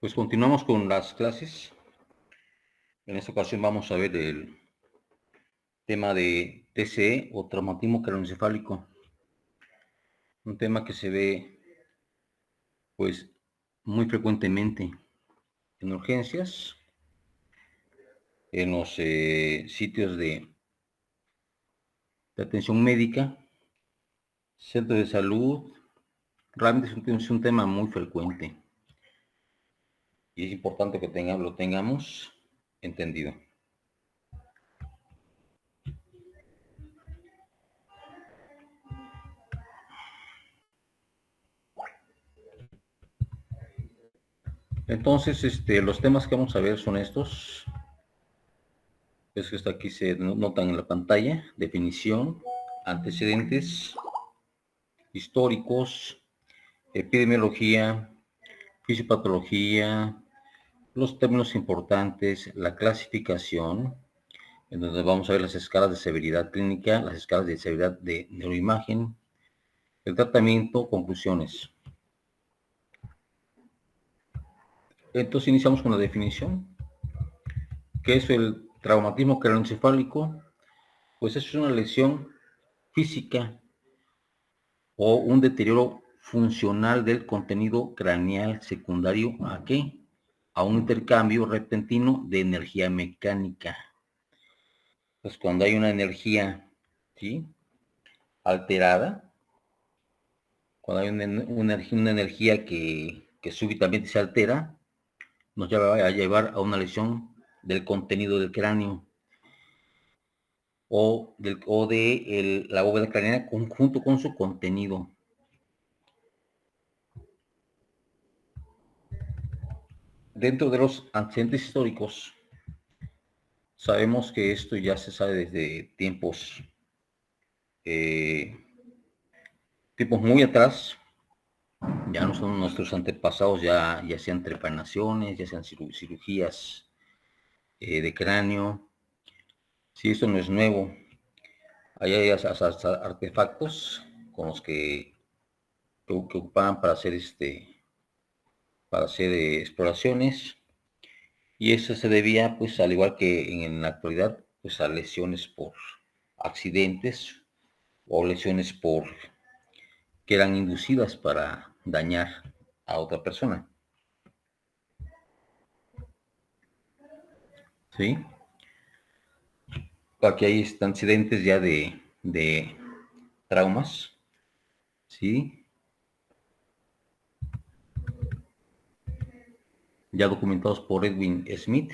Pues continuamos con las clases. En esta ocasión vamos a ver el tema de TCE o traumatismo craneoencefálico. Un tema que se ve pues muy frecuentemente en urgencias, en los sitios de atención médica, centros de salud. Realmente es un tema muy frecuente y es importante que lo tengamos entendido. Entonces, los temas que vamos a ver son estos. Es que aquí se notan en la pantalla: definición, antecedentes históricos, epidemiología, fisiopatología, los términos importantes, la clasificación, en donde vamos a ver las escalas de severidad clínica, las escalas de severidad de neuroimagen, el tratamiento, conclusiones. Entonces iniciamos con la definición. ¿Qué es el traumatismo craneoencefálico? Pues es una lesión física o un deterioro funcional del contenido craneal secundario ¿a qué? A un intercambio repentino de energía mecánica. Pues cuando hay una energía, ¿sí?, alterada, cuando hay una energía que súbitamente se altera, nos va a llevar a una lesión del contenido del cráneo o de la bóveda craneal junto con su contenido. Dentro de los antecedentes históricos, sabemos que esto ya se sabe desde tiempos muy atrás. Ya no son nuestros antepasados, ya sean trepanaciones, ya sean cirugías de cráneo. Sí, esto no es nuevo. Hay hasta artefactos con los que ocupaban para hacer exploraciones, y eso se debía, pues, al igual que en la actualidad, pues, a lesiones por accidentes o lesiones que eran inducidas para dañar a otra persona. ¿Sí? Aquí hay antecedentes ya de traumas, ¿sí? Ya documentados por Edwin Smith.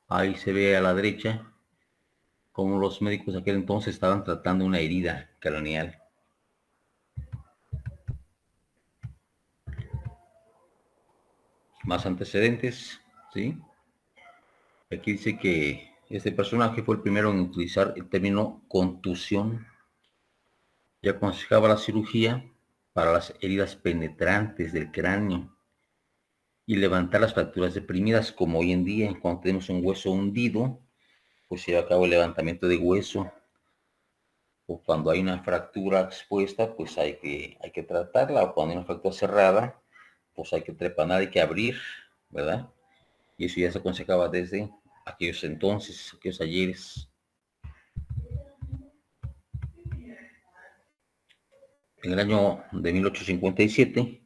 Ahí se ve a la derecha cómo los médicos de aquel entonces estaban tratando una herida craneal. Más antecedentes, ¿sí? Aquí dice que este personaje fue el primero en utilizar el término contusión y aconsejaba la cirugía para las heridas penetrantes del cráneo y levantar las fracturas deprimidas, como hoy en día, cuando tenemos un hueso hundido, pues se lleva a cabo el levantamiento de hueso. O cuando hay una fractura expuesta, pues hay que tratarla. O cuando hay una fractura cerrada, pues hay que trepanar, hay que abrir, ¿verdad? Y eso ya se aconsejaba desde aquellos entonces, aquellos ayeres. En el año de 1857,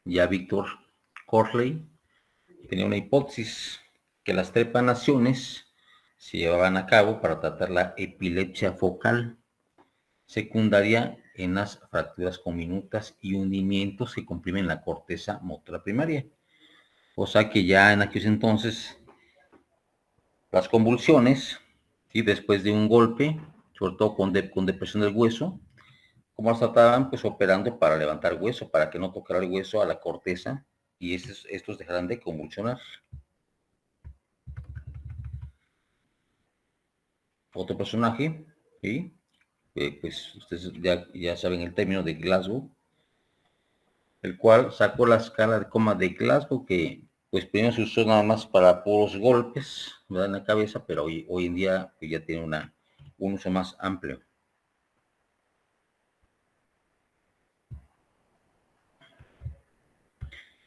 ya Víctor Corley tenía una hipótesis que las trepanaciones se llevaban a cabo para tratar la epilepsia focal secundaria en las fracturas conminutas y hundimientos que comprimen la corteza motora primaria. O sea que ya en aquellos entonces las convulsiones, ¿sí?, después de un golpe, sobre todo con depresión del hueso, ¿cómo las trataban? Pues operando para levantar hueso, para que no tocara el hueso a la corteza y estos dejaran de convulsionar. Otro personaje, ¿sí? Pues ustedes ya saben el término de Glasgow, el cual sacó la escala de coma de Glasgow, que pues primero se usó nada más para puros golpes, ¿verdad?, en la cabeza, pero hoy en día pues, ya tiene un uso más amplio.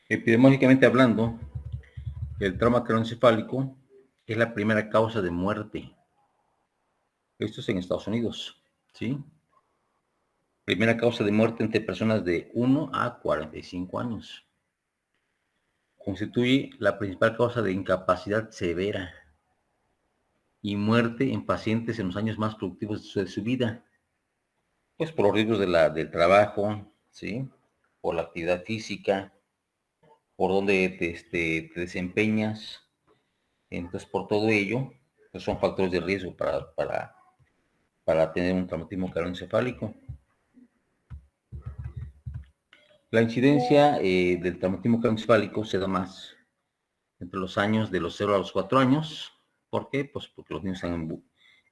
Epidemiológicamente hablando, el trauma craneoencefálico es la primera causa de muerte. Esto es en Estados Unidos, ¿sí? Primera causa de muerte entre personas de 1 a 45 años. Constituye la principal causa de incapacidad severa y muerte en pacientes en los años más productivos de su vida. Pues por los riesgos del trabajo, ¿sí? Por la actividad física, por donde te desempeñas. Entonces, por todo ello, pues son factores de riesgo para tener un traumatismo craneoencefálico. La incidencia del traumatismo craneoencefálico se da más entre los años de los 0 a los 4 años. ¿Por qué? Pues porque los niños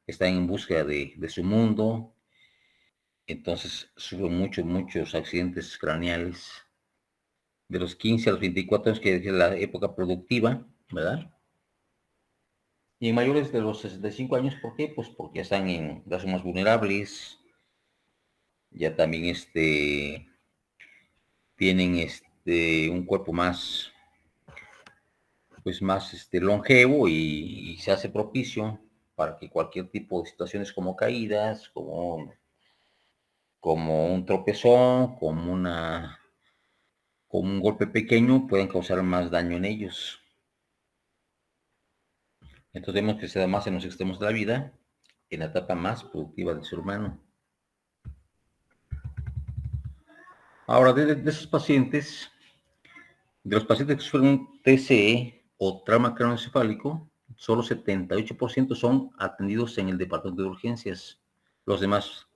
están en búsqueda de su mundo, entonces sufren muchos accidentes craneales. De los 15 a los 24 años, que es la época productiva, ¿verdad? Y en mayores de los 65 años, ¿por qué? Pues porque ya son más vulnerables, ya también tienen un cuerpo más, pues más longevo y se hace propicio para que cualquier tipo de situaciones como caídas, como un tropezón, como un golpe pequeño, pueden causar más daño en ellos. Entonces vemos que se da más en los extremos de la vida, en la etapa más productiva del ser humano. Ahora, de esos pacientes, de los pacientes que sufren un TCE o trauma craneoencefálico, solo 78% son atendidos en el departamento de urgencias. Los demás,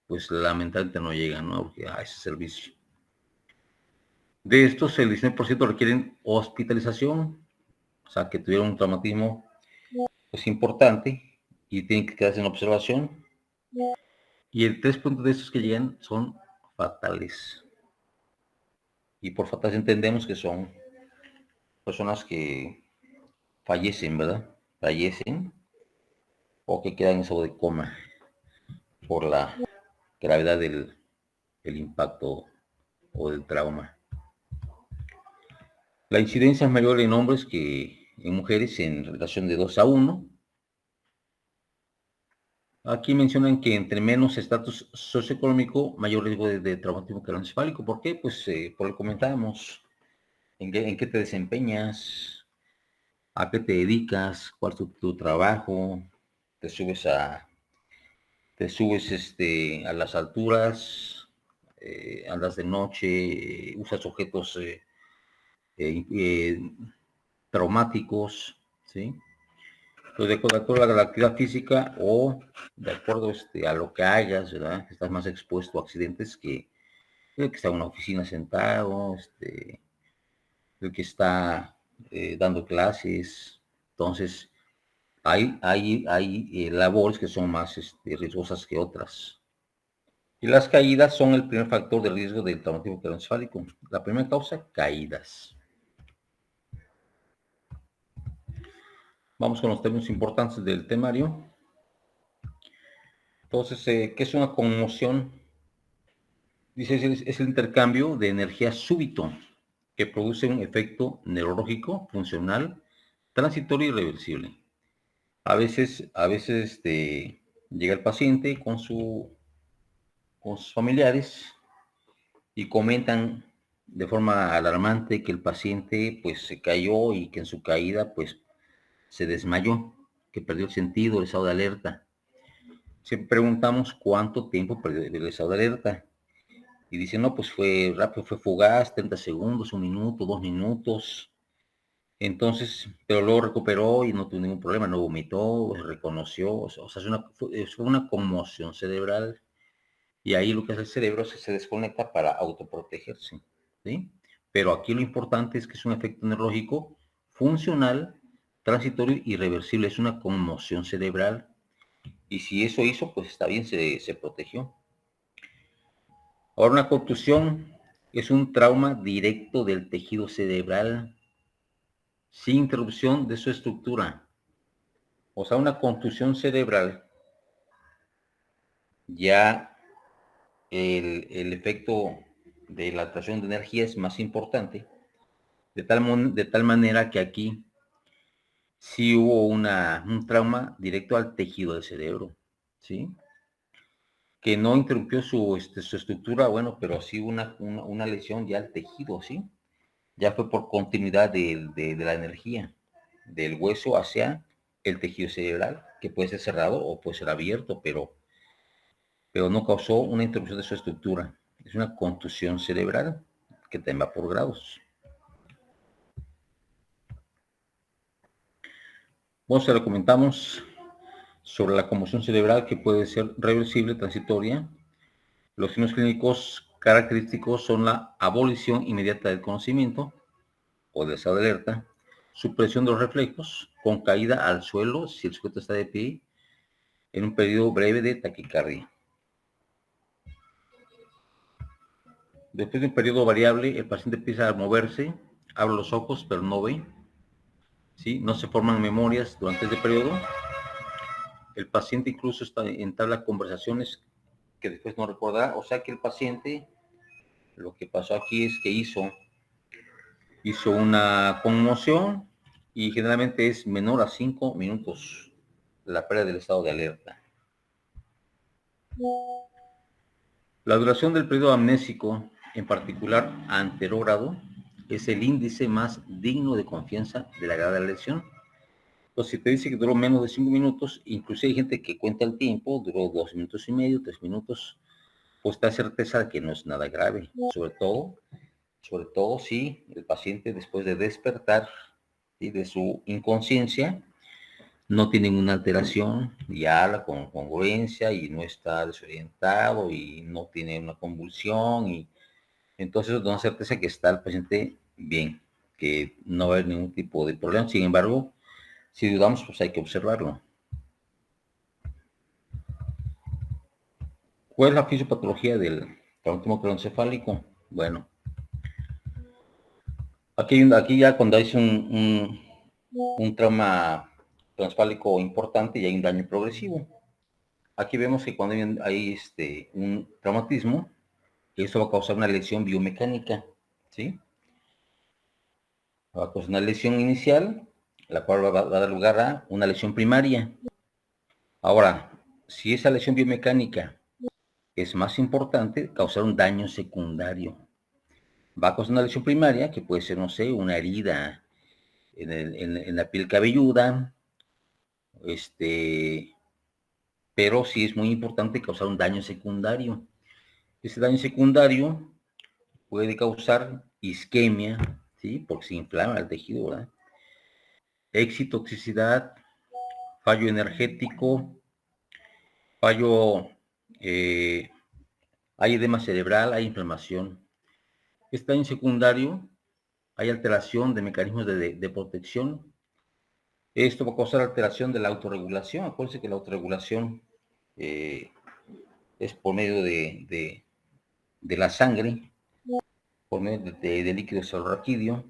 pues lamentablemente no llegan, ¿no?, a ese servicio. De estos, el 19% requieren hospitalización, o sea, que tuvieron un traumatismo pues importante y tienen que quedarse en observación. Y el 3% de estos que llegan son fatales. Y por fatales entendemos que son personas que fallecen, ¿verdad? Fallecen o que quedan en estado de coma por la gravedad del impacto o del trauma. La incidencia es mayor en hombres que en mujeres en relación de 2 a 1. Aquí mencionan que entre menos estatus socioeconómico, mayor riesgo de traumatismo craneoencefálico. ¿Por qué? Pues por lo que comentábamos, en qué te desempeñas, a qué te dedicas, cuál es tu trabajo, te subes a, te subes a las alturas, andas de noche, usas objetos eh, eh, traumáticos, ¿sí? Pues de acuerdo a la actividad física o de acuerdo a lo que hagas, ¿verdad? Estás más expuesto a accidentes que el que está en una oficina sentado, el que está dando clases. Entonces, hay labores que son más riesgosas que otras. Y las caídas son el primer factor de riesgo del traumatismo craneoencefálico. La primera causa, caídas. Vamos con los términos importantes del temario. Entonces, ¿qué es una conmoción? Dice, es el intercambio de energía súbito que produce un efecto neurológico, funcional, transitorio y reversible. A veces llega el paciente con sus familiares y comentan de forma alarmante que el paciente pues se cayó y que en su caída pues se desmayó, que perdió el sentido, el estado de alerta. Siempre preguntamos cuánto tiempo perdió el estado de alerta. Y dicen, no, pues fue rápido, fue fugaz, 30 segundos, 1 minuto, 2 minutos. Entonces, pero luego recuperó y no tuvo ningún problema, no vomitó, reconoció, o sea, fue una conmoción cerebral. Y ahí lo que hace el cerebro es que se desconecta para autoprotegerse, ¿sí? Pero aquí lo importante es que es un efecto neurológico funcional, transitorio y reversible. Es una conmoción cerebral. Y si eso hizo, pues está bien, se protegió. Ahora, una contusión es un trauma directo del tejido cerebral sin interrupción de su estructura. O sea, una contusión cerebral, ya el efecto de la atracción de energía es más importante de tal manera que aquí sí hubo un trauma directo al tejido del cerebro, ¿sí? Que no interrumpió su estructura, bueno, pero sí una lesión ya al tejido, ¿sí? Ya fue por continuidad de la energía del hueso hacia el tejido cerebral, que puede ser cerrado o puede ser abierto, pero no causó una interrupción de su estructura. Es una contusión cerebral que también va por grados. Vamos a lo comentamos sobre la conmoción cerebral que puede ser reversible, transitoria. Los signos clínicos característicos son la abolición inmediata del conocimiento o del estado de alerta, supresión de los reflejos con caída al suelo si el sujeto está de pie en un periodo breve de taquicardia. Después de un periodo variable, el paciente empieza a moverse, abre los ojos pero no ve, ¿sí? No se forman memorias durante este periodo. El paciente incluso entabla conversaciones que después no recordará, o sea que el paciente, lo que pasó aquí es que hizo una conmoción y generalmente es menor a 5 minutos la pérdida del estado de alerta. La duración del periodo amnésico, en particular anterógrado, es el índice más digno de confianza de la grave lesión. Entonces, si te dice que duró menos de 5 minutos, incluso hay gente que cuenta el tiempo, duró 2 minutos y medio, 3 minutos, pues da certeza de que no es nada grave. Sobre todo si el paciente después de despertar, ¿sí?, de su inconsciencia, no tiene ninguna alteración y habla con congruencia y no está desorientado y no tiene una convulsión, y entonces eso da certeza que está el paciente bien, que no va a haber ningún tipo de problema. Sin embargo, si dudamos, pues hay que observarlo. ¿Cuál es la fisiopatología del traumatismo craneoencefálico? Bueno, aquí ya cuando hay un trauma craneoencefálico importante y hay un daño progresivo. Aquí vemos que cuando hay un traumatismo, eso va a causar una lesión biomecánica, ¿sí? Va a causar una lesión inicial, la cual va a dar lugar a una lesión primaria. Ahora, si esa lesión biomecánica es más importante, causar un daño secundario. Va a causar una lesión primaria, que puede ser, no sé, una herida en la piel cabelluda, pero sí es muy importante causar un daño secundario. Ese daño secundario puede causar isquemia, ¿sí? Porque se inflama el tejido, ¿verdad? Excitoxicidad, fallo energético, fallo, hay edema cerebral, hay inflamación. Este daño secundario, hay alteración de mecanismos de protección. Esto va a causar alteración de la autorregulación. Acuérdense que la autorregulación eh, es por medio de la sangre, por medio de líquido cerebroraquídeo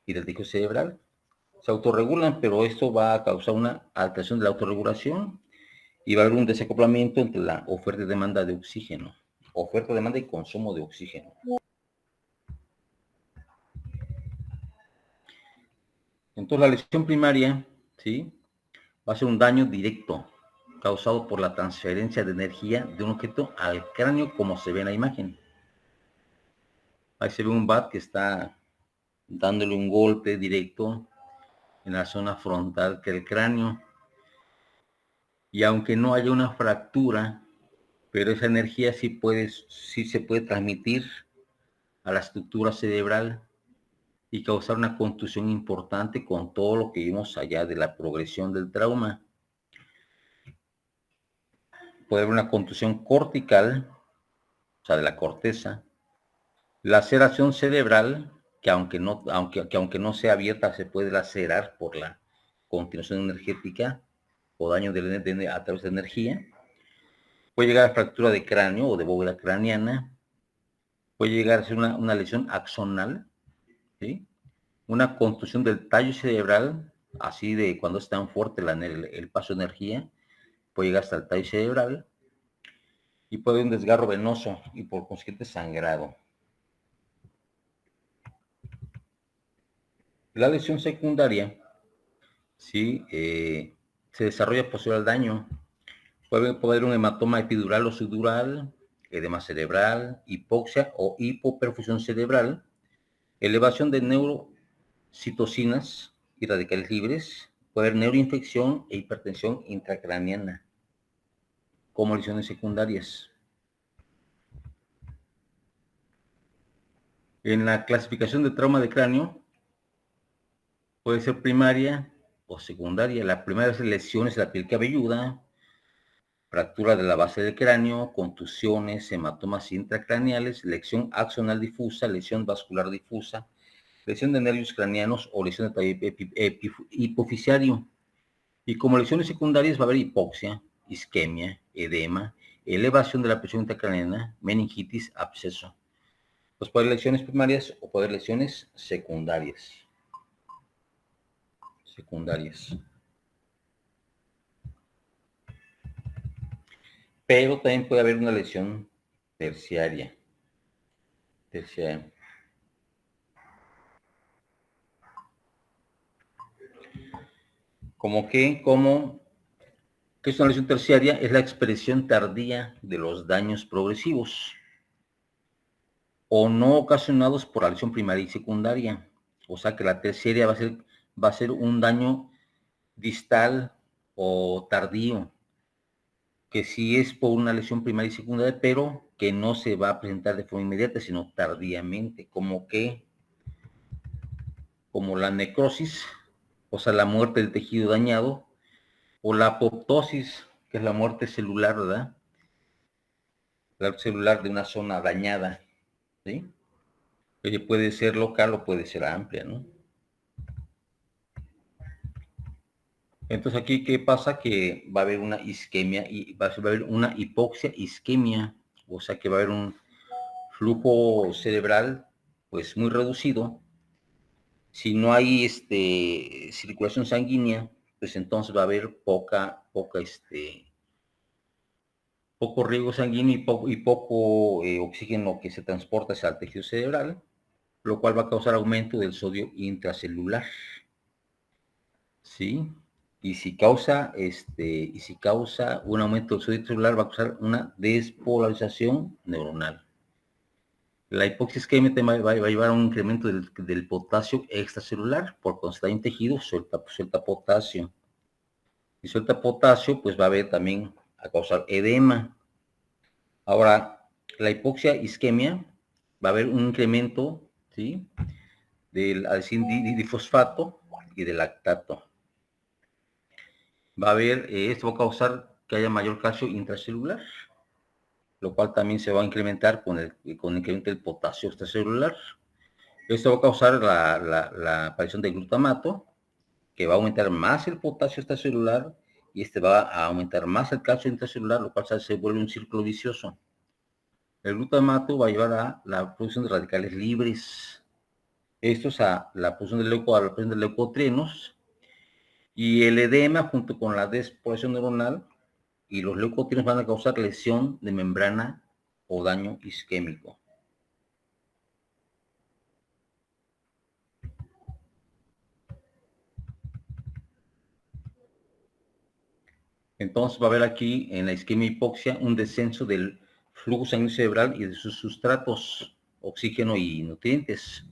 y del tejido cerebral. Se autorregulan, pero esto va a causar una alteración de la autorregulación y va a haber un desacoplamiento entre la oferta y demanda de oxígeno. Oferta, demanda y consumo de oxígeno. Entonces la lesión primaria, ¿sí?, va a ser un daño directo causado por la transferencia de energía de un objeto al cráneo, como se ve en la imagen. Ahí se ve un bat que está dándole un golpe directo en la zona frontal que el cráneo. Y aunque no haya una fractura, pero esa energía sí se puede transmitir a la estructura cerebral y causar una contusión importante con todo lo que vimos allá de la progresión del trauma. Puede haber una contusión cortical, o sea, de la corteza, laceración cerebral, que aunque no sea abierta, se puede lacerar por la continuación energética o daño a través de energía. Puede llegar a fractura de cráneo o de bóveda craneana. Puede llegar a ser una lesión axonal, ¿sí? Una contusión del tallo cerebral, así de cuando es tan fuerte el paso de energía, puede llegar hasta el tallo cerebral, y puede haber un desgarro venoso y por consiguiente sangrado. La lesión secundaria, ¿sí? Se desarrolla posterior al daño. Puede haber un hematoma epidural o subdural, edema cerebral, hipoxia o hipoperfusión cerebral, elevación de neurocitocinas y radicales libres, puede haber neuroinfección e hipertensión intracraneana como lesiones secundarias. En la clasificación de trauma de cráneo, puede ser primaria o secundaria. La primera es lesiones de la piel cabelluda, fractura de la base del cráneo, contusiones, hematomas intracraneales, lesión axonal difusa, lesión vascular difusa, lesión de nervios craneanos o lesión de tallo hipoficiario. Y como lesiones secundarias va a haber hipoxia, isquemia, edema, elevación de la presión intracraneana, meningitis, absceso. Pues puede haber lesiones primarias o puede haber lesiones secundarias. Pero también puede haber una lesión terciaria. ¿Qué es una lesión terciaria? Es la expresión tardía de los daños progresivos o no ocasionados por la lesión primaria y secundaria. O sea que la terciaria va a ser un daño distal o tardío, que sí es por una lesión primaria y secundaria, pero que no se va a presentar de forma inmediata, sino tardíamente, como la necrosis, o sea, la muerte del tejido dañado, o la apoptosis, que es la muerte celular, ¿verdad? La muerte celular de una zona dañada, ¿sí? Puede ser local o puede ser amplia, ¿no? Entonces aquí, ¿qué pasa? Que va a haber una isquemia y va a haber una hipoxia isquemia, o sea que va a haber un flujo cerebral pues muy reducido. Si no hay circulación sanguínea, pues entonces va a haber poco riego sanguíneo y poco oxígeno que se transporta hacia el tejido cerebral, lo cual va a causar aumento del sodio intracelular, ¿sí? Y si causa un aumento del sodio intracelular, va a causar una despolarización neuronal. La hipoxia isquémica va a llevar a un incremento del potasio extracelular, por cuando está en tejido, suelta potasio. Y suelta potasio, pues va a haber también a causar edema. Ahora, la hipoxia isquemia va a haber un incremento, ¿sí?, del adesín difosfato y del lactato. Esto va a causar que haya mayor calcio intracelular, lo cual también se va a incrementar con el incremento del potasio extracelular. Esto va a causar la aparición de glutamato, que va a aumentar más el potasio extracelular y va a aumentar más el calcio intracelular, lo cual se vuelve un círculo vicioso. El glutamato va a llevar a la producción de radicales libres. Estos a la producción de leucotrienos, y el edema junto con la despoblación neuronal y los leucotrienos van a causar lesión de membrana o daño isquémico. Entonces va a haber aquí en la isquemia hipoxia un descenso del flujo sanguíneo cerebral y de sus sustratos, oxígeno y nutrientes.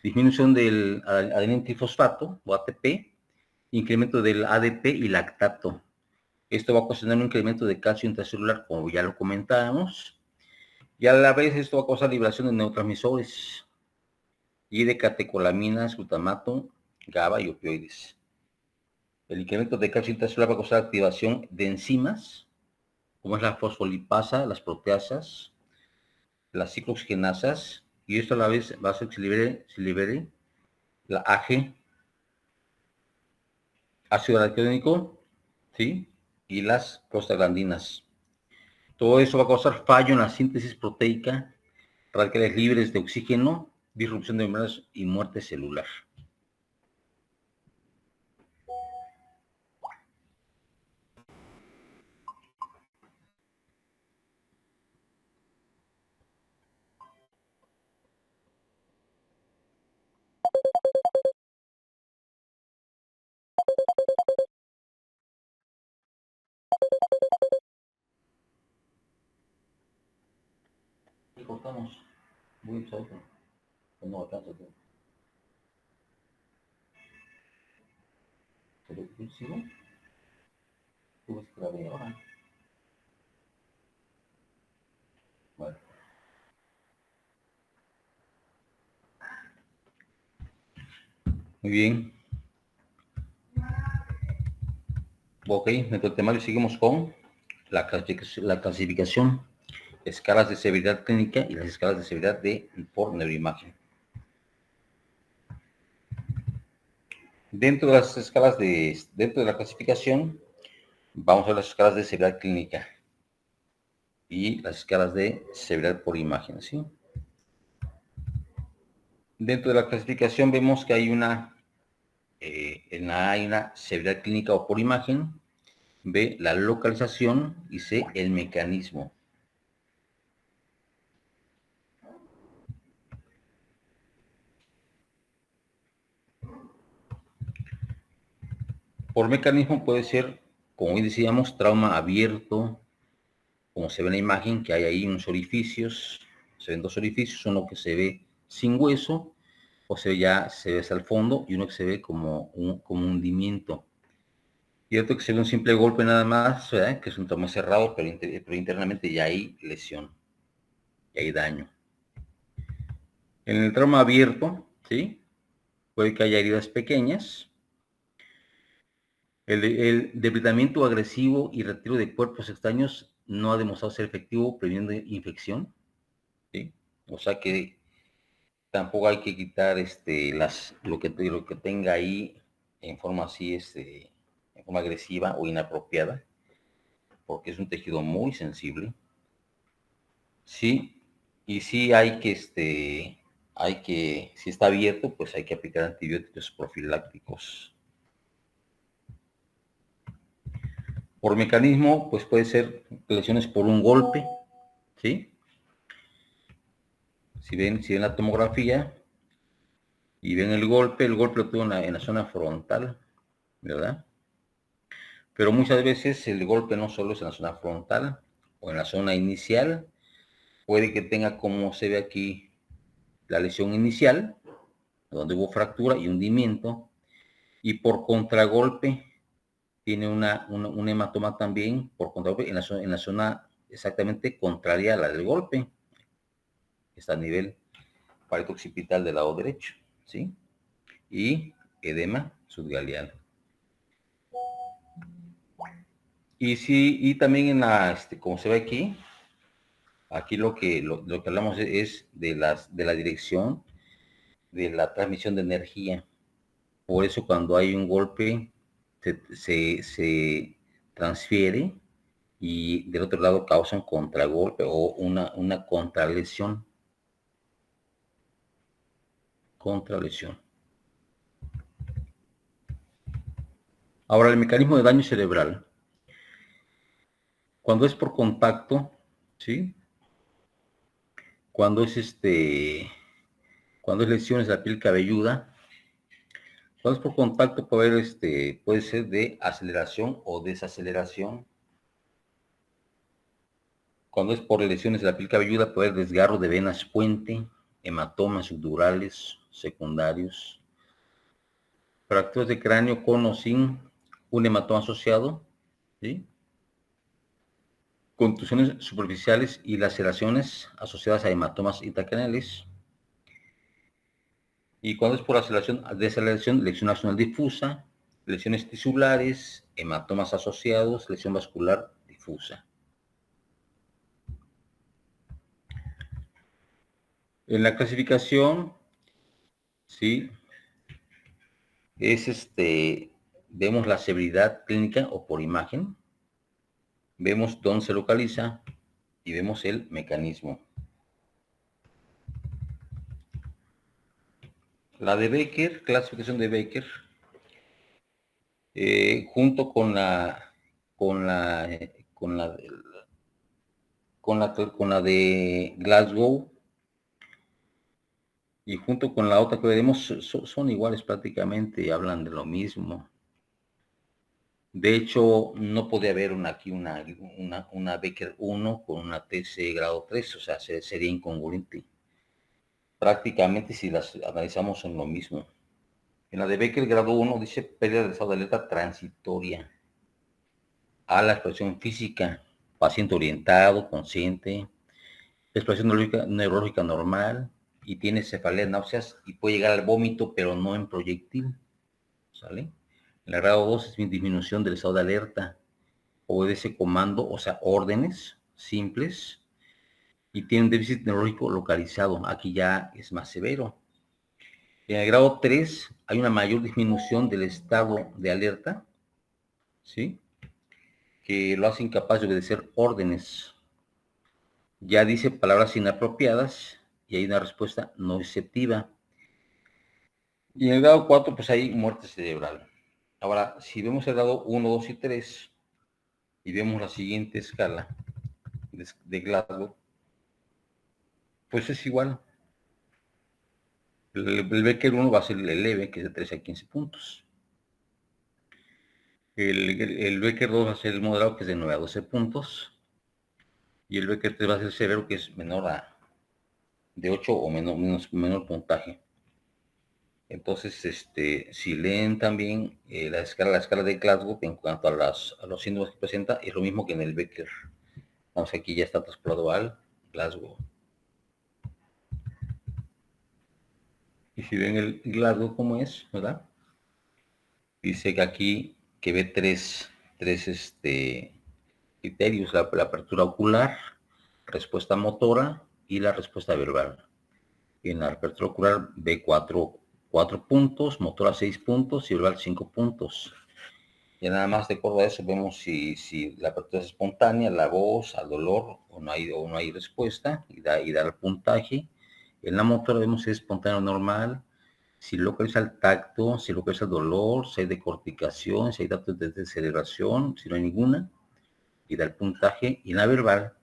Disminución del adenina trifosfato o ATP, incremento del ADP y lactato. Esto va a ocasionar un incremento de calcio intracelular, como ya lo comentábamos, y a la vez esto va a causar liberación de neurotransmisores y de catecolaminas, glutamato, GABA y opioides. El incremento de calcio intracelular va a causar activación de enzimas, como es la fosfolipasa, las proteasas, las ciclooxigenasas, y esto a la vez va a hacer que se libere la AG, ácido araquidónico, ¿sí?, y las prostaglandinas. Todo eso va a causar fallo en la síntesis proteica, radicales libres de oxígeno, disrupción de membranas y muerte celular. cortamos. Voy a otro. No alcanza todo. Pero ¿sigo? Tú ves que la ve ahora. Bueno. Muy bien. Ok, dentro del temario seguimos con la clasificación, escalas de severidad clínica y las escalas de severidad por neuroimagen. Dentro de las escalas dentro de la clasificación, vamos a ver las escalas de severidad clínica y las escalas de severidad por imagen, ¿sí? Dentro de la clasificación vemos que hay en la A hay una severidad clínica o por imagen, B, la localización y C, el mecanismo. Por mecanismo puede ser, como hoy decíamos, trauma abierto, como se ve en la imagen, que hay ahí unos orificios, se ven dos orificios, uno que se ve sin hueso, o se ve hasta el fondo, y uno que se ve como un hundimiento. Y otro que se ve un simple golpe nada más, ¿verdad? Que es un trauma cerrado, pero internamente ya hay lesión, ya hay daño. En el trauma abierto, ¿sí? Puede que haya heridas pequeñas. El debilitamiento agresivo y retiro de cuerpos extraños no ha demostrado ser efectivo previniendo infección, ¿sí? O sea que tampoco hay que quitar lo que tenga ahí en forma así, en forma agresiva o inapropiada, porque es un tejido muy sensible. Sí, y sí si está abierto, pues hay que aplicar antibióticos profilácticos. Por mecanismo, pues puede ser lesiones por un golpe, ¿sí? Si ven la tomografía y ven el golpe lo tuvo en la zona frontal, ¿verdad? Pero muchas veces el golpe no solo es en la zona frontal o en la zona inicial, puede que tenga, como se ve aquí, la lesión inicial, donde hubo fractura y hundimiento, y por contragolpe tiene un hematoma también, por contragolpe, en la zona exactamente contraria a la del golpe, está a nivel pared occipital del lado derecho, ¿sí? Y edema subgaleano. Y también como se ve aquí lo que hablamos es de la dirección de la transmisión de energía. Por eso cuando hay un golpe se transfiere y del otro lado causa un contragolpe o una contralesión. Contralesión. Ahora, el mecanismo de daño cerebral. Cuando es por contacto, ¿sí? Cuando es lesiones de la piel cabelluda, cuando es por contacto puede ser de aceleración o desaceleración. Cuando es por lesiones de la piel cabelluda puede haber desgarro de venas puente, hematomas subdurales secundarios, fracturas de cráneo con o sin un hematoma asociado, ¿sí? Contusiones superficiales y laceraciones asociadas a hematomas intracraneales. Y cuando es por desaceleración, lesión axonal difusa, lesiones tisulares, hematomas asociados, lesión vascular difusa. En la clasificación, sí, vemos la severidad clínica o por imagen, vemos dónde se localiza y vemos el mecanismo. La de Becker, clasificación de Becker, junto con la de Glasgow y junto con la otra que veremos son iguales prácticamente, hablan de lo mismo. De hecho, no podía haber aquí una Becker 1 con una TC grado 3, o sea, sería incongruente. Prácticamente si las analizamos en lo mismo. En la de Becker grado 1 dice pérdida del estado de alerta transitoria a la expresión física, paciente orientado, consciente, expresión neurológica normal y tiene cefaleas, náuseas y puede llegar al vómito, pero no en proyectil, ¿sale? En el grado 2 es disminución del estado de alerta, obedece comando, o sea, órdenes simples y tiene un déficit neurológico localizado. Aquí ya es más severo. En el grado 3 hay una mayor disminución del estado de alerta, ¿sí? Que lo hace incapaz de obedecer órdenes. Ya dice palabras inapropiadas y hay una respuesta no receptiva. Y en el grado 4, pues hay muerte cerebral. Ahora, si vemos el grado 1, 2 y 3 y vemos la siguiente escala de Glasgow, pues es igual. El Becker 1 va a ser el leve, que es de 13 a 15 puntos. El Becker 2 va a ser el moderado, que es de 9 a 12 puntos. Y el Becker 3 va a ser el severo, que es menor de 8 o menor puntaje. Entonces, si leen también la escala de Glasgow en cuanto a los síntomas que presenta, es lo mismo que en el Becker. Vamos, aquí ya está trasplado al Glasgow. Y si ven el Glasgow como es, ¿verdad? Dice que aquí que ve tres criterios, la apertura ocular, respuesta motora y la respuesta verbal. En la apertura ocular ve 4 puntos, motora 6 puntos y verbal 5 puntos. Y nada más de acuerdo a eso vemos si la apertura es espontánea, la voz, al dolor o no hay respuesta y da el puntaje. En la motora vemos si es espontáneo o normal, si localiza el tacto, si localiza el dolor, si hay decorticación, si hay datos de deceleración, si no hay ninguna, y da el puntaje. Y en la verbal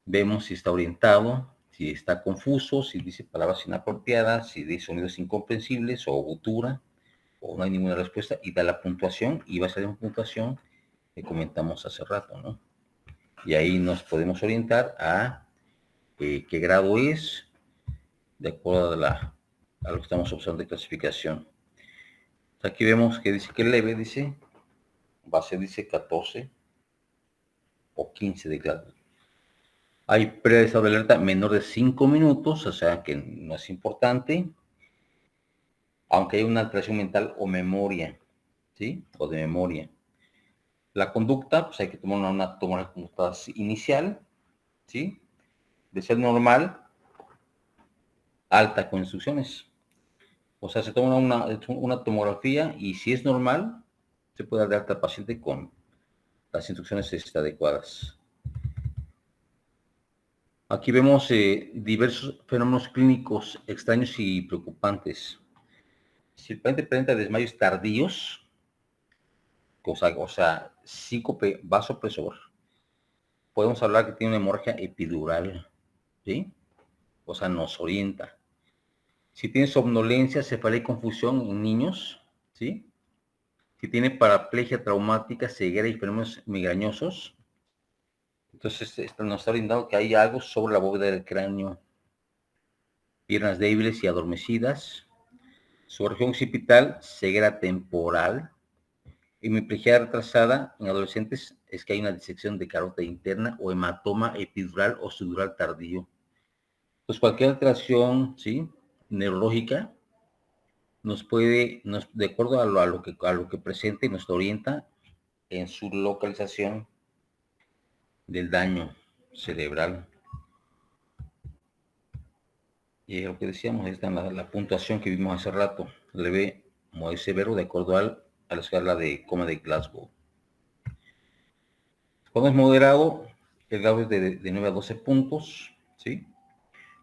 vemos si está orientado, si está confuso, si dice palabras inapropiadas, si dice sonidos incomprensibles o gutura, o no hay ninguna respuesta, y da la puntuación, y va a salir una puntuación que comentamos hace rato, ¿no? Y ahí nos podemos orientar a qué grado es, de acuerdo a lo que estamos observando de clasificación. Aquí vemos que dice que leve, dice, base dice 14 o 15 de grado. Hay pérdida de estado de alerta menor de 5 minutos, o sea que no es importante, aunque hay una alteración mental o memoria, ¿sí? O de memoria. La conducta, pues hay que tomar una conducta inicial, ¿sí? De ser normal, alta con instrucciones. O sea, se toma una tomografía y si es normal, se puede dar de alta al paciente con las instrucciones adecuadas. Aquí vemos diversos fenómenos clínicos extraños y preocupantes. Si el paciente presenta desmayos tardíos, o sea, síncope vasopresor, podemos hablar que tiene una hemorragia epidural, ¿sí? O sea, nos orienta. Si tiene somnolencia, cefalea y confusión en niños, ¿sí? Si tiene paraplegia traumática, ceguera y fenómenos migrañosos, entonces nos está brindando que hay algo sobre la bóveda del cráneo. Piernas débiles y adormecidas, su región occipital, ceguera temporal, hemiplegia retrasada en adolescentes es que hay una disección de carótida interna o hematoma epidural o sudural tardío. Pues cualquier alteración, ¿sí? Neurológica de acuerdo a lo que presente, nos orienta en su localización del daño cerebral. Y lo que decíamos, está en la puntuación que vimos hace rato, leve, muy severo, de acuerdo a la escala de coma de Glasgow. Cuando es moderado, el grado es de 9 a 12 puntos, ¿sí?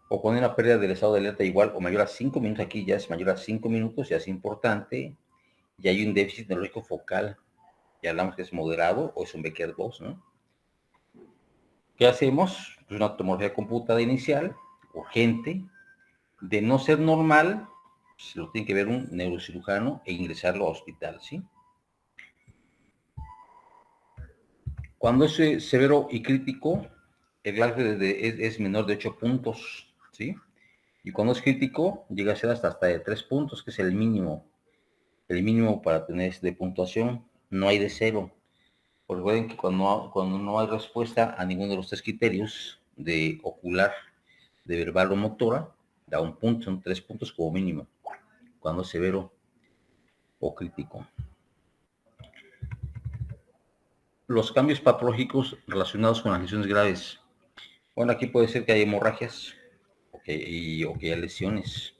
O cuando hay una pérdida del estado de alerta igual o mayor a 5 minutos, aquí ya es mayor a 5 minutos, ya es importante, y hay un déficit neurológico focal, ya hablamos que es moderado o es un Becker 2, ¿no? ¿Qué hacemos? Pues una tomografía computada inicial, urgente, de no ser normal, se lo tiene que ver un neurocirujano e ingresarlo a hospital, ¿sí? Cuando es severo y crítico, el grado es menor de 8 puntos, ¿sí? Y cuando es crítico, llega a ser hasta de 3 puntos, que es el mínimo. El mínimo para tener de puntuación. No hay de 0. Recuerden que cuando no hay respuesta a ninguno de los 3 criterios, de ocular, de verbal o motora, da 1 punto, son 3 puntos como mínimo, cuando es severo o crítico. Los cambios patológicos relacionados con las lesiones graves. Bueno, aquí puede ser que haya hemorragias o que haya lesiones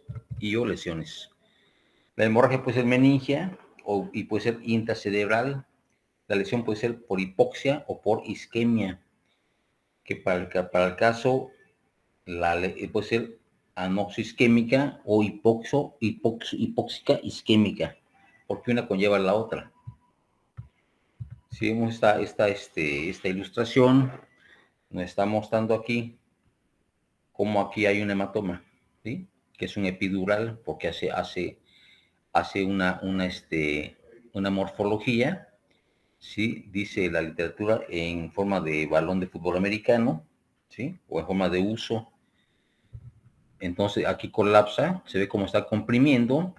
o lesiones. La hemorragia puede ser meningia y puede ser intracerebral. La lesión puede ser por hipoxia o por isquemia, que para el caso puede ser anoxia isquémica o hipóxica isquémica, porque una conlleva a la otra. Si vemos esta ilustración, nos está mostrando aquí cómo aquí hay un hematoma, ¿sí? Que es un epidural, porque hace una morfología, ¿sí? Dice la literatura, en forma de balón de fútbol americano, ¿sí? O en forma de uso. Entonces aquí colapsa, se ve cómo está comprimiendo.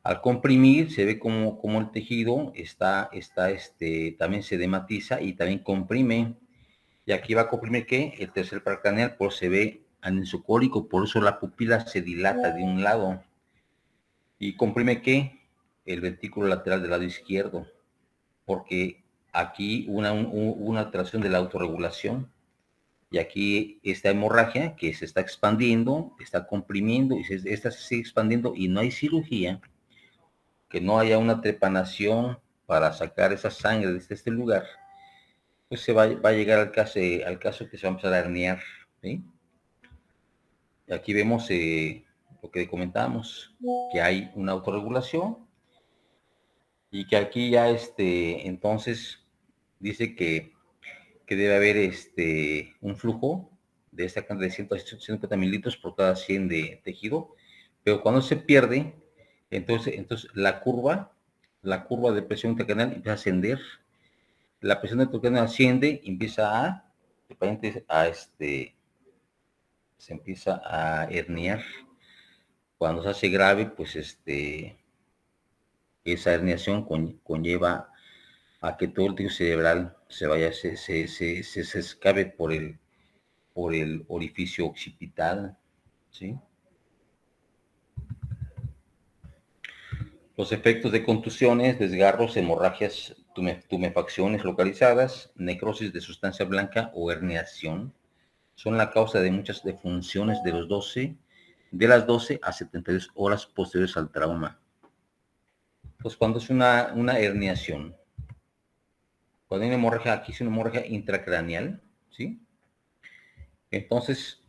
Al comprimir se ve como el tejido también se dematiza y también comprime. Y aquí va a comprimir ¿qué? El tercer par craneal, por se ve anisocólico, por eso la pupila se dilata de un lado. Y comprime ¿qué? El ventrículo lateral del lado izquierdo, porque aquí una alteración de la autorregulación. Y aquí esta hemorragia que se está expandiendo, está comprimiendo, y esta se sigue expandiendo y no hay cirugía, que no haya una trepanación para sacar esa sangre desde este lugar, pues se va a llegar al caso que se va a empezar a herniar, ¿sí? Y aquí vemos lo que comentamos, que hay una autorregulación y que aquí ya entonces dice que debe haber un flujo de esta cantidad de 150 mililitros por cada 100 de tejido, pero cuando se pierde, entonces la curva de presión intracraneal empieza a ascender, la presión intracraneal asciende, empieza se empieza a herniar. Cuando se hace grave, pues esa herniación conlleva a que todo el tejido cerebral se escape por el orificio occipital, ¿sí? Los efectos de contusiones, desgarros, hemorragias, tumefacciones localizadas, necrosis de sustancia blanca o herniación son la causa de muchas defunciones de las 12 a 72 horas posteriores al trauma. Pues cuando es una herniación, cuando hay una hemorragia, aquí es una hemorragia intracraneal, ¿sí? Entonces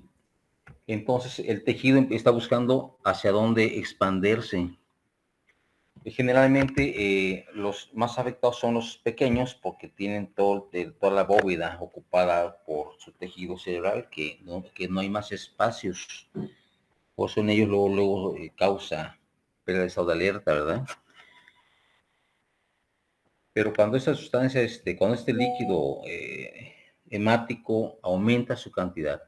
el tejido está buscando hacia dónde expandirse. Generalmente los más afectados son los pequeños porque tienen toda la bóveda ocupada por su tejido cerebral, que no hay más espacios. Por eso en ellos luego causa pérdida de estado de alerta, ¿verdad? Pero cuando esta sustancia, cuando este líquido hemático aumenta su cantidad,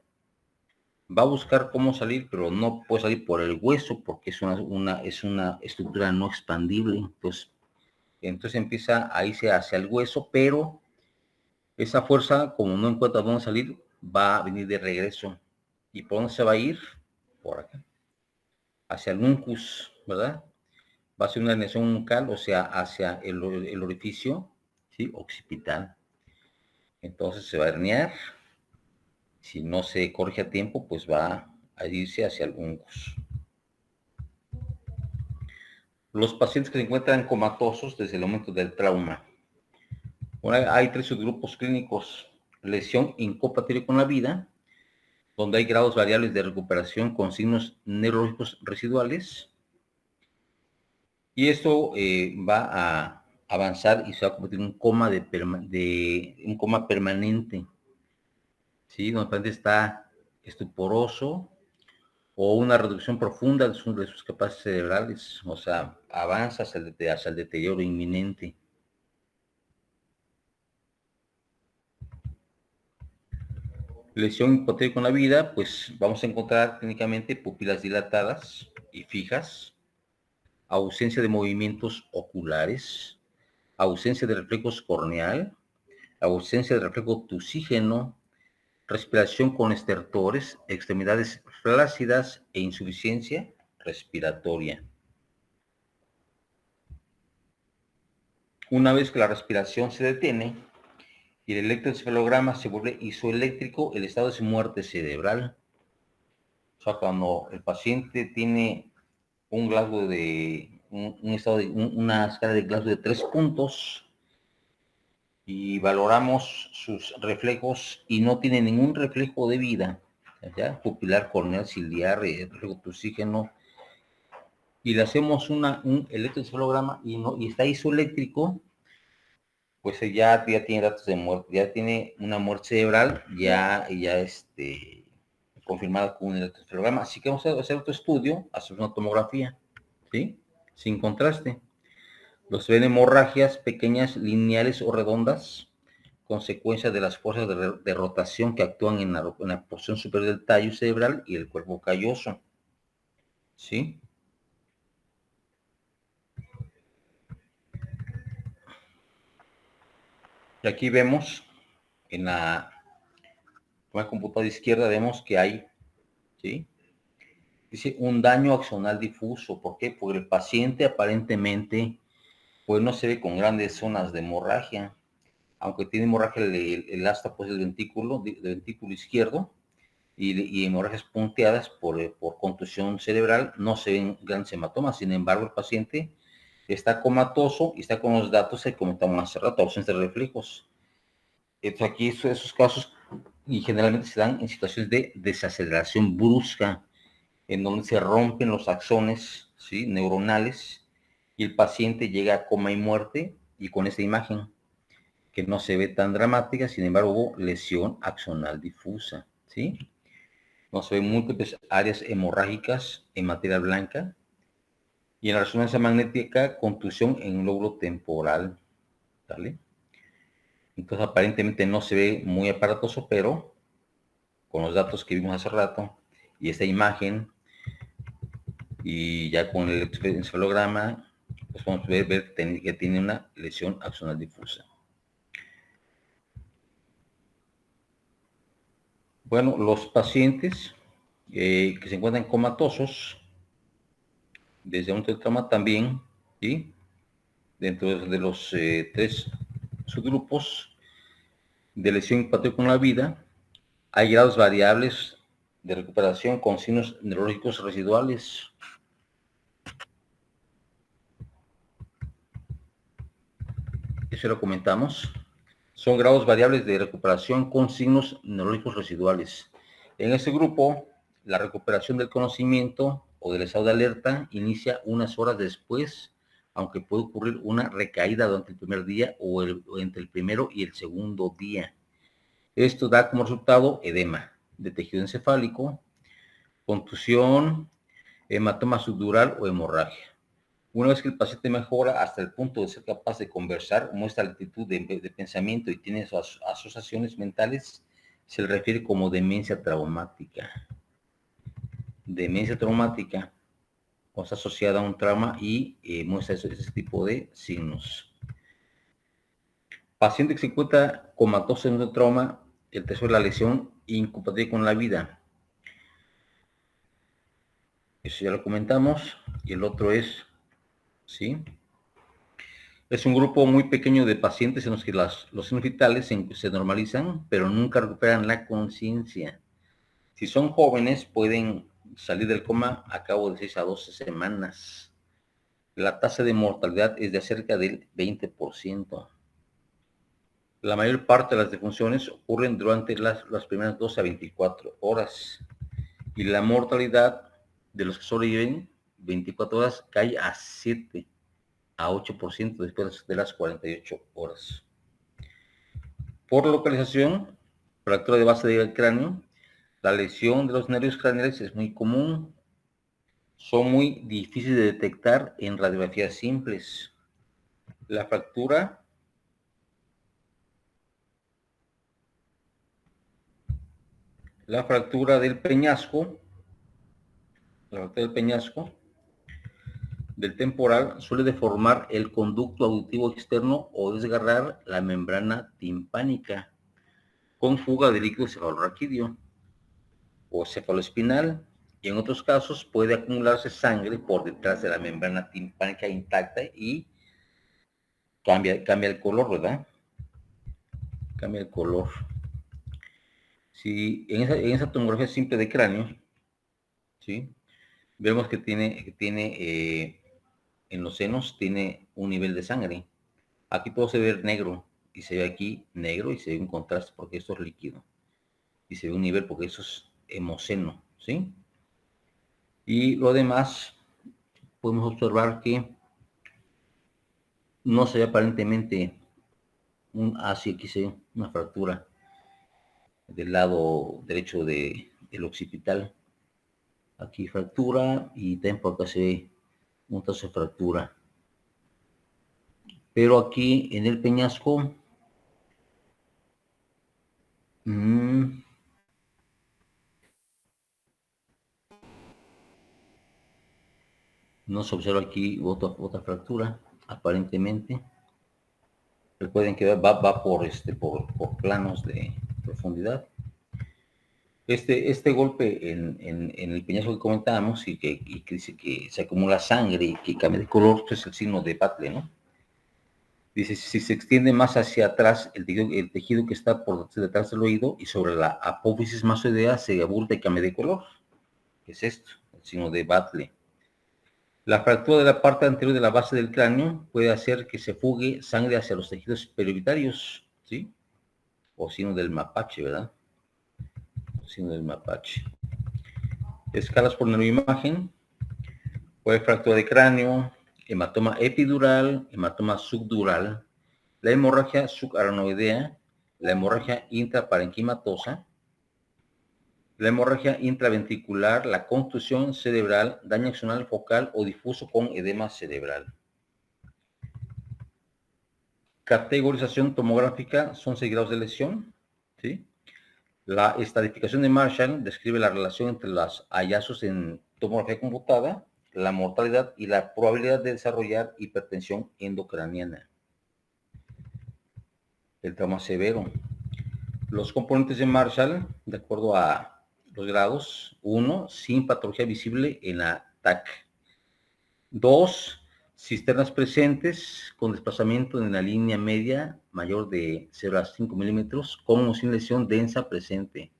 va a buscar cómo salir, pero no puede salir por el hueso porque es una estructura no expandible. Entonces empieza a irse hacia el hueso, pero esa fuerza, como no encuentra dónde salir, va a venir de regreso. ¿Y por dónde se va a ir? Por acá. Hacia el uncus, ¿verdad? Va a ser una herniación uncal, o sea, hacia el orificio, ¿sí? Occipital. Entonces se va a herniar. Si no se corrige a tiempo, pues va a irse hacia el uncus. Los pacientes que se encuentran comatosos desde el momento del trauma. Bueno, hay 3 subgrupos clínicos: lesión incompatible con la vida, donde hay grados variables de recuperación con signos neurológicos residuales, y esto va a avanzar y se va a convertir en un coma un coma permanente, ¿sí? Donde el paciente está estuporoso o una reducción profunda de sus capacidades cerebrales, o sea, avanza hacia el deterioro inminente. Lesión hipotética con la vida, pues vamos a encontrar clínicamente pupilas dilatadas y fijas, ausencia de movimientos oculares, ausencia de reflejos corneal, ausencia de reflejo tusígeno, respiración con estertores, extremidades flácidas e insuficiencia respiratoria. Una vez que la respiración se detiene y el electroencefalograma se vuelve isoeléctrico, el estado es muerte cerebral. O sea, cuando el paciente tiene un Glasgow una escala de Glasgow de 3 puntos y valoramos sus reflejos y no tiene ningún reflejo de vida, ¿ya? Pupilar, corneal, ciliar, reflejo tusígeno, y le hacemos un electroencefalograma y está isoeléctrico, pues ya tiene datos de muerte, ya tiene una muerte cerebral, ya confirmada con un electroencefalograma. Así que vamos a hacer otro estudio, hacer una tomografía, ¿sí? Sin contraste. Los ven hemorragias pequeñas, lineales o redondas, consecuencia de las fuerzas de rotación que actúan en la porción superior del tallo cerebral y el cuerpo calloso, ¿sí? Y aquí vemos, en la computadora izquierda, vemos que hay, ¿sí? Dice un daño axonal difuso. ¿Por qué? Porque el paciente aparentemente, pues no se ve con grandes zonas de hemorragia. Aunque tiene hemorragia el asta pues del ventículo izquierdo y hemorragias punteadas por contusión cerebral, no se ven grandes hematomas. Sin embargo, el paciente está comatoso y está con los datos que comentamos hace rato, ausencia de reflejos. Entonces aquí esos casos y generalmente se dan en situaciones de desaceleración brusca, en donde se rompen los axones, ¿sí?, neuronales, y el paciente llega a coma y muerte, y con esta imagen, que no se ve tan dramática, sin embargo hubo lesión axonal difusa, ¿sí? No se ven múltiples áreas hemorrágicas en materia blanca, y en la resonancia magnética, contusión en un lóbulo temporal, ¿vale? Entonces aparentemente no se ve muy aparatoso, pero con los datos que vimos hace rato, y esta imagen, y ya con el encefalograma, pues podemos ver que tiene una lesión axonal difusa. Bueno, los pacientes que se encuentran comatosos, desde un trauma también, ¿sí?, dentro de los 3 subgrupos de lesión hipotética con la vida, hay grados variables de recuperación con signos neurológicos residuales. Eso lo comentamos. Son grados variables de recuperación con signos neurológicos residuales. En este grupo, la recuperación del conocimiento o del estado de alerta inicia unas horas después, aunque puede ocurrir una recaída durante el primer día o entre el primero y el segundo día. Esto da como resultado edema de tejido encefálico, contusión, hematoma subdural o hemorragia. Una vez que el paciente mejora hasta el punto de ser capaz de conversar, muestra lentitud de pensamiento y tiene sus asociaciones mentales, se le refiere como demencia traumática. Demencia traumática, o está asociada a un trauma y muestra ese tipo de signos. Paciente que se encuentra comatoso en un trauma, el tercero es la lesión incompatible con la vida. Eso ya lo comentamos. Y el otro es, ¿sí?, es un grupo muy pequeño de pacientes en los que los signos vitales se normalizan, pero nunca recuperan la conciencia. Si son jóvenes, pueden salir del coma a cabo de 6 a 12 semanas. La tasa de mortalidad es de cerca del 20%. La mayor parte de las defunciones ocurren durante las primeras 12 a 24 horas. Y la mortalidad de los que sobreviven 24 horas cae a 7 a 8% después de las 48 horas. Por localización, fractura de base del cráneo, la lesión de los nervios craneales es muy común. Son muy difíciles de detectar en radiografías simples. La fractura La fractura del peñasco, del temporal suele deformar el conducto auditivo externo o desgarrar la membrana timpánica con fuga de líquido cefalorraquídeo o cefaloespinal, y en otros casos puede acumularse sangre por detrás de la membrana timpánica intacta y cambia el color, ¿verdad? Cambia el color. Si en esa tomografía simple de cráneo, ¿sí? Vemos que en los senos tiene un nivel de sangre. Aquí todo se ve negro, y se ve aquí negro, y se ve un contraste porque esto es líquido. Y se ve un nivel porque eso es hemoceno, ¿sí? Y lo demás, podemos observar que no se ve aparentemente sí, aquí se ve una fractura del lado derecho del occipital. Aquí fractura, y también por acá se ve un trazo de fractura. Pero aquí en el peñasco, no se observa aquí otra fractura, aparentemente. Recuerden que va por planos de profundidad. Este golpe en el peñasco que comentábamos, y que dice que se acumula sangre y que cambia de color, pues es el signo de Batle, ¿no? Dice, si se extiende más hacia atrás, el tejido que está por detrás del oído y sobre la apófisis mastoidea se abulta y cambia de color. ¿Qué es esto? El signo de Batle. La fractura de la parte anterior de la base del cráneo puede hacer que se fugue sangre hacia los tejidos perioritarios, ¿sí? O signo del mapache, ¿verdad? Signo del mapache. Escalas por neuroimagen. Puede fractura de cráneo, hematoma epidural, hematoma subdural, la hemorragia subaranoidea, la hemorragia intraparenquimatosa, la hemorragia intraventricular, la contusión cerebral, daño axonal focal o difuso con edema cerebral. Categorización tomográfica, son 6 grados de lesión, ¿sí? La estratificación de Marshall describe la relación entre los hallazgos en tomografía computada, la mortalidad y la probabilidad de desarrollar hipertensión endocraniana. El trauma severo. Los componentes de Marshall, de acuerdo a los grados: 1, sin patología visible en la TAC. 2, cisternas presentes con desplazamiento en la línea media mayor de 0 a 5 milímetros, con o sin lesión densa presente.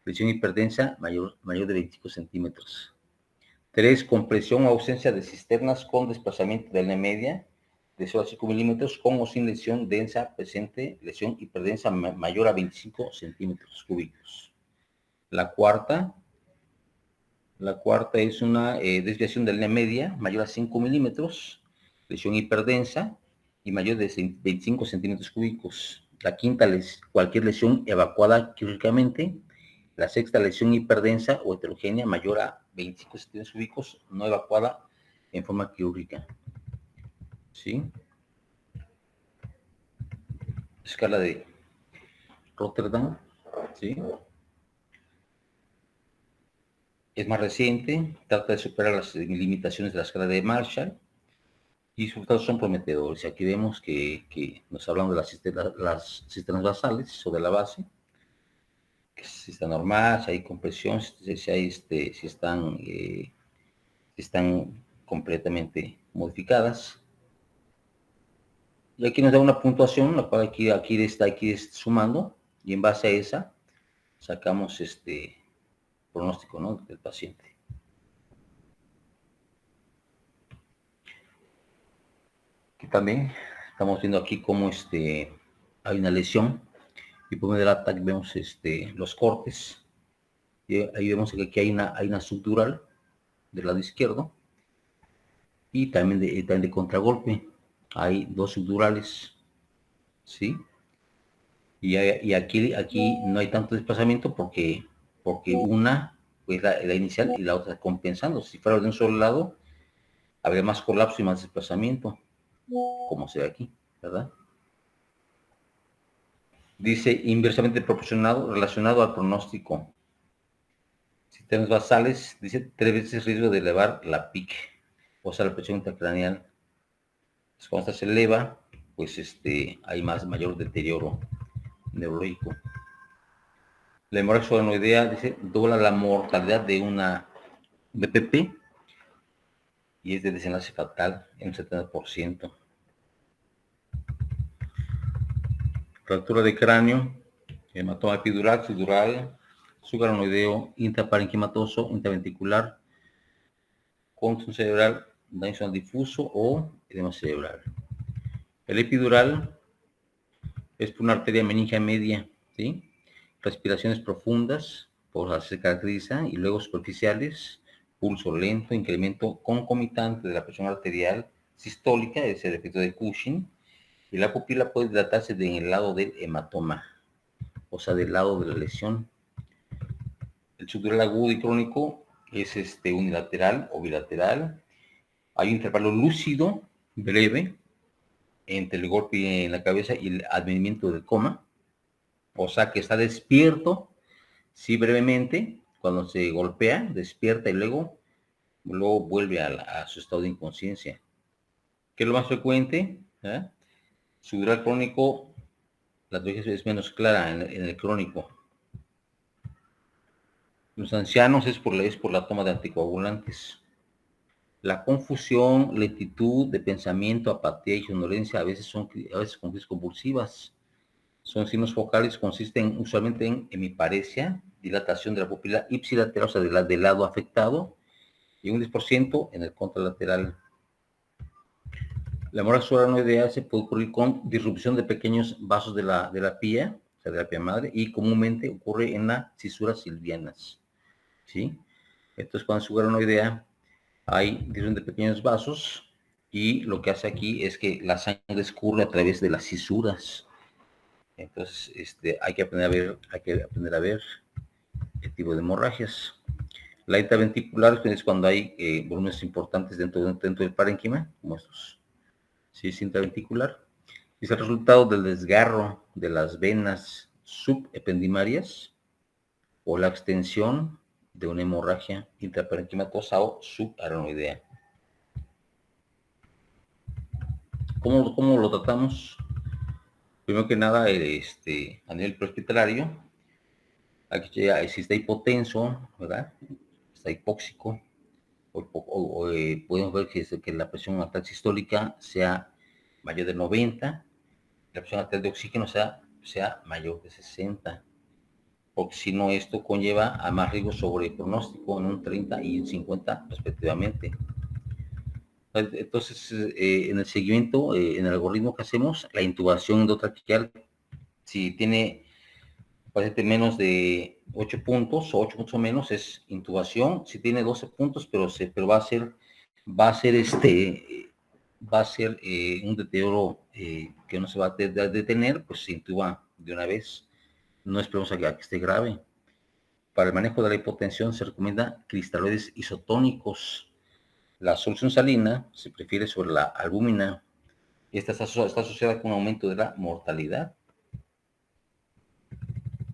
Lesión hiperdensa mayor de 25 centímetros. 3, compresión o ausencia de cisternas con desplazamiento de la media de 0 a 5 milímetros, con o sin lesión densa presente. Lesión hiperdensa mayor a 25 centímetros cúbicos. La cuarta es una desviación de la media mayor a 5 milímetros, lesión hiperdensa y mayor de 25 centímetros cúbicos. La quinta, cualquier lesión evacuada quirúrgicamente. La sexta, lesión hiperdensa o heterogénea mayor a 25 centímetros cúbicos, no evacuada en forma quirúrgica. ¿Sí? Escala de Rotterdam. ¿Sí? Es más reciente, trata de superar las limitaciones de la escala de Marshall, y sus resultados son prometedores. Aquí vemos que nos hablan de las cisternas basales o de la base, que si está normal, si hay compresión, si están completamente modificadas. Y aquí nos da una puntuación, la cual aquí está sumando, y en base a esa sacamos pronóstico, ¿no?, del paciente. Aquí también estamos viendo aquí cómo hay una lesión, y por medio del ataque vemos los cortes, y ahí vemos que aquí hay una subdural del lado izquierdo, y también de contragolpe hay 2 subdurales, ¿sí? Y aquí no hay tanto desplazamiento porque una pues la inicial y la otra compensando. Si fuera de un solo lado, habría más colapso y más desplazamiento, como se ve aquí, ¿verdad? Dice inversamente proporcionado relacionado al pronóstico. Sistemas basales, dice 3 veces riesgo de elevar la PIC, o sea, la presión intracraneal. Entonces, cuando esta se eleva, pues hay mayor deterioro neurológico. La hemorragia subaranoidea, dice, dobla la mortalidad de una BPP y es de desenlace fatal en un 70%. Fractura de cráneo, hematoma epidural, sutural, subaranoideo, intraparenquimatoso, intraventricular, contusión cerebral, daño difuso o edema cerebral. El epidural es por una arteria meningia media, ¿sí? Respiraciones profundas, por se caracteriza, y luego superficiales, pulso lento, incremento concomitante de la presión arterial sistólica, es el efecto de Cushing, y la pupila puede dilatarse del lado del hematoma, o sea, del lado de la lesión. El subdural agudo y crónico es unilateral o bilateral. Hay un intervalo lúcido, breve, entre el golpe en la cabeza y el advenimiento del coma, o sea que está despierto, sí, brevemente, cuando se golpea, despierta y luego vuelve a su estado de inconsciencia. ¿Qué es lo más frecuente? Subdural crónico, la dosis es menos clara en el crónico. Los ancianos es por la toma de anticoagulantes. La confusión, lentitud de pensamiento, apatía y somnolencia a veces con crisis convulsivas. Son signos focales, consisten usualmente en hemiparesia, dilatación de la pupila ipsilateral, o sea, del lado afectado, y un 10% en el contralateral. La hemorragia subaranoidea se puede ocurrir con disrupción de pequeños vasos de la pía, o sea, de la pía madre, y comúnmente ocurre en las cisuras silvianas, ¿sí? Entonces, cuando es subaranoidea, hay disrupción de pequeños vasos, y lo que hace aquí es que la sangre escurre a través de las cisuras. Entonces, hay que aprender a ver el tipo de hemorragias. La intraventricular es cuando hay volúmenes importantes dentro del parénquima, como estos. Sí, es intraventricular. Es el resultado del desgarro de las venas subependimarias o la extensión de una hemorragia intraparenquimatosa o subaranoidea. ¿Cómo lo tratamos? Primero que nada, a nivel prehospitalario, aquí ya si está hipotenso, ¿verdad? Está hipóxico, podemos ver que la presión arterial sistólica sea mayor de 90, la presión arterial de oxígeno sea mayor de 60, porque si no, esto conlleva a más riesgo sobre el pronóstico en un 30 y en 50 respectivamente. Entonces, en el seguimiento, en el algoritmo que hacemos, la intubación endotraqueal, si tiene paciente menos de 8 puntos o 8 puntos o menos, es intubación. Si tiene 12 puntos, pero va a ser un deterioro que no se va a detener, pues se intuba de una vez. No esperemos a que esté grave. Para el manejo de la hipotensión se recomienda cristaloides isotónicos. La solución salina se prefiere sobre la albúmina. Esta está asociada con un aumento de la mortalidad.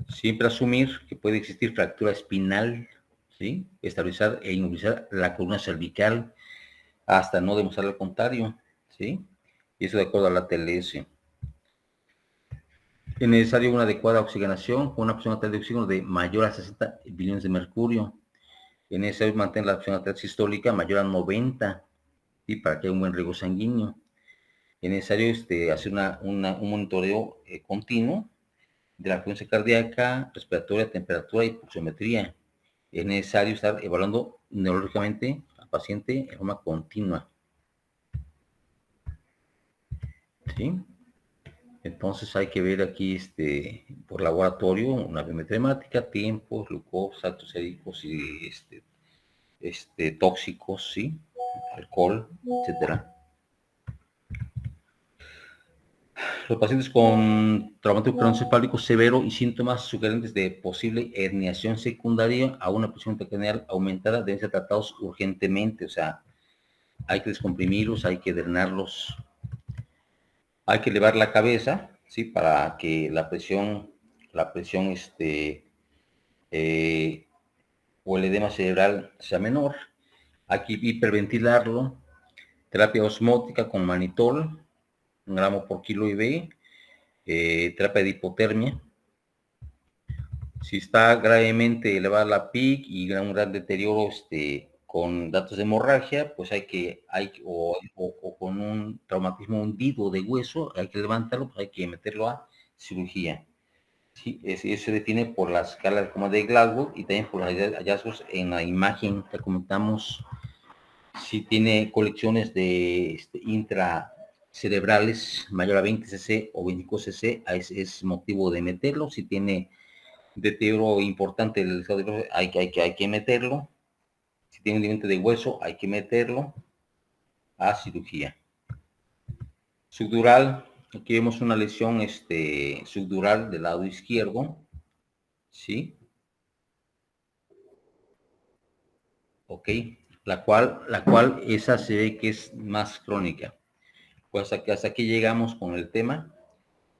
Siempre asumir que puede existir fractura espinal, ¿sí? Estabilizar e inmovilizar la columna cervical hasta no demostrar lo contrario, ¿sí? Y eso de acuerdo a la TLS. Es necesario una adecuada oxigenación con una presión arterial de oxígeno de mayor a 60 billones de mercurio. Es necesario mantener la presión arterial sistólica mayor a 90, ¿sí? Para que haya un buen riego sanguíneo. Es necesario hacer un monitoreo continuo de la frecuencia cardíaca, respiratoria, temperatura y pulsiometría. Es necesario estar evaluando neurológicamente al paciente en forma continua. ¿Sí? Entonces hay que ver aquí por laboratorio una biometría hemática, tiempos, glucosa, triglicéridos y tóxicos, ¿sí? Alcohol, etcétera. Los pacientes con traumatismo craneoencefálico severo y síntomas sugerentes de posible herniación secundaria a una presión intracraneal aumentada deben ser tratados urgentemente, o sea, hay que descomprimirlos, hay que drenarlos, hay que elevar la cabeza, ¿sí? Para que la presión eh, o el edema cerebral sea menor. Hay que hiperventilarlo. Terapia osmótica con manitol, 1 gramo por kilo IV. Terapia de hipotermia. Si está gravemente elevada la PIC y un gran deterioro con datos de hemorragia, pues o con un traumatismo hundido de hueso, hay que levantarlo, pues hay que meterlo a cirugía. Sí, eso se define por la escala como de Glasgow y también por los hallazgos en la imagen que comentamos. Si tiene colecciones de intracerebrales mayor a 20 cc o 25 cc, es motivo de meterlo. Si tiene deterioro importante del estado de hay que meterlo. Si tiene un hundimiento de hueso, hay que meterlo a cirugía. Subdural, aquí vemos una lesión subdural del lado izquierdo, ¿sí? Ok, la cual esa se ve que es más crónica. Pues hasta aquí llegamos con el tema.